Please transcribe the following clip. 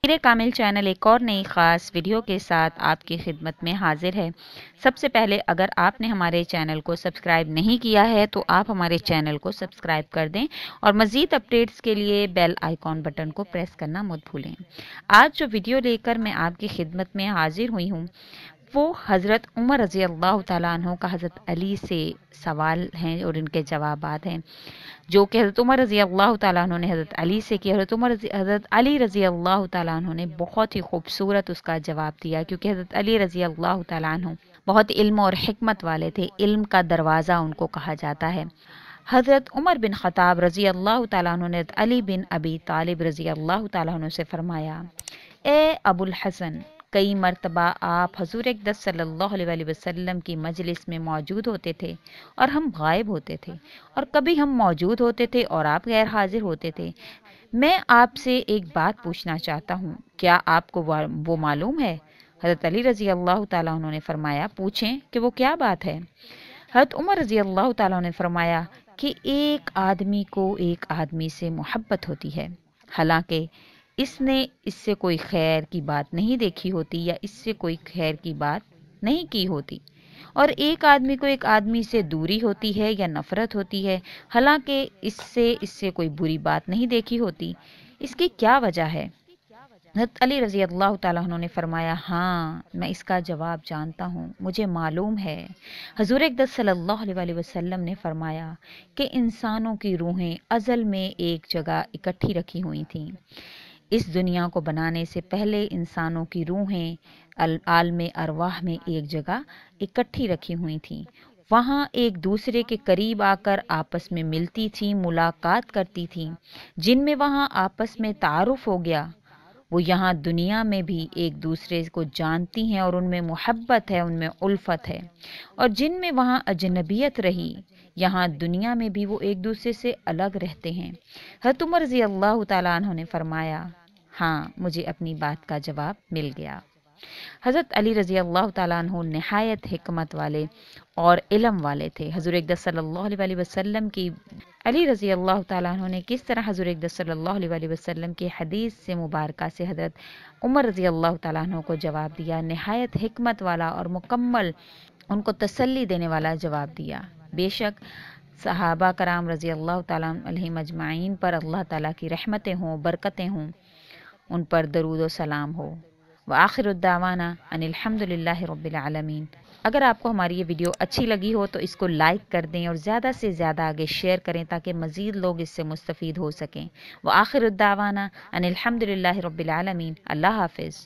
मेरे कामिल चैनल एक और नई ख़ास वीडियो के साथ आपकी खिदमत में हाजिर है। सबसे पहले अगर आपने हमारे चैनल को सब्सक्राइब नहीं किया है तो आप हमारे चैनल को सब्सक्राइब कर दें और मज़ीद अपडेट्स के लिए बेल आइकॉन बटन को प्रेस करना मत भूलें। आज जो वीडियो लेकर मैं आपकी खिदमत में हाजिर हुई हूँ वो हज़रत उमर रज़ी अल्लाह तआला अन्हु का हज़रत अली से सवाल हैं और इनके जवाबात हैं, जो कि हज़रत उमर रज़ी अल्लाह तआला अन्हु ने हज़रत अली से किया। हज़रत अली रज़ी अल्लाह तआला अन्हु ने बहुत ही खूबसूरत उसका जवाब दिया, क्योंकि हज़रत अली रज़ी अल्लाह तआला अन्हु बहुत इल्म और हिकमत वाले थे। इल्म का दरवाज़ा उनको कहा जाता है। हज़रत उमर बिन ख़त्ताब रज़ी अल्लाह तआला अन्हु ने अली बिन अबी तालिब रज़ी अल्लाह तआला अन्हु से फरमाया, ए अबुल हसन, कई मरतबा आप हज़ूर अक़दस सल्लल्लाहु अलैहि वसल्लम की मजलिस में मौजूद होते थे और हम गायब होते थे, और कभी हम मौजूद होते थे और आप गैर हाजिर होते थे। मैं आपसे एक बात पूछना चाहता हूँ, क्या आपको वो मालूम है? हज़रत अली रज़ी अल्लाह तआला अन्हु ने फरमाया, पूछें कि वो क्या बात है। हज़रत उमर रज़ी अल्लाह तआला अन्हु ने फरमाया कि एक आदमी को एक आदमी से मुहब्बत होती है, हालांकि इसने इससे कोई खैर की बात नहीं देखी होती या इससे कोई खैर की बात नहीं की होती, और एक आदमी को एक आदमी से दूरी होती है या नफरत होती है, हालांकि इससे कोई बुरी बात नहीं देखी होती। इसकी क्या वजह है? हज़रत अली रज़ी अल्लाह तआला अन्हु ने फरमाया, हाँ, मैं इसका जवाब जानता हूँ, मुझे मालूम है। हज़ूर अक़दस सल्लल्लाहु अलैहि वसल्लम ने फरमाया कि इंसानों की रूहें अज़ल में एक जगह इकट्ठी रखी हुई थीं। इस दुनिया को बनाने से पहले इंसानों की रूहें आलमे अरवाह में एक जगह इकट्ठी रखी हुई थीं। वहाँ एक दूसरे के करीब आकर आपस में मिलती थीं, मुलाकात करती थीं, जिनमें वहाँ आपस में तारुफ हो गया। वो यहाँ दुनिया में भी एक दूसरे को जानती हैं और उनमें मुहब्बत है, उनमें उल्फत है, और जिनमें वहाँ अजनबियत रही, यहाँ दुनिया में भी वो एक दूसरे से अलग रहते हैं। हज़रत उमर रज़ी अल्लाह तआला अन्हु ने फरमाया, हाँ, मुझे अपनी बात का जवाब मिल गया। हज़रत अली रज़ी अल्लाह तआला अन्हु नहायत हिकमत वाले और इल्म वाले थे। हज़ूर अक़दस सल्लल्लाहु अलैहि वसल्लम की अली रज़ी अल्लाह तआला अन्हु ने किस तरह हज़ूर अक़दस सल्लल्लाहु अलैहि वसल्लम की हदीस से मुबारका से हज़रत उमर रज़ी अल्लाह तआला अन्हु को जवाब दिया, नहायत हिकमत वाला और मुकम्मल उनको तसल्ली देने वाला जवाब दिया। बेशक सहाबा कराम रज़ी अल्लाह तआला अलैहिम अजमाइन पर अल्लाह ताला की रहमतें हों, बरकतें हों, उन पर दरूद व सलाम हो। व आखिर दावाना अनिल हम्दुलिल्लाहि रब्बिल आलमीन। अगर आपको हमारी ये वीडियो अच्छी लगी हो तो इसको लाइक कर दें और ज़्यादा से ज़्यादा आगे शेयर करें ताकि मज़ीद लोग इससे मुस्तफ़ीद हो सकें। व आखिर दावाना अनिल हम्दुलिल्लाहि रब्बिल आलमीन। अल्लाह हाफ़िज़।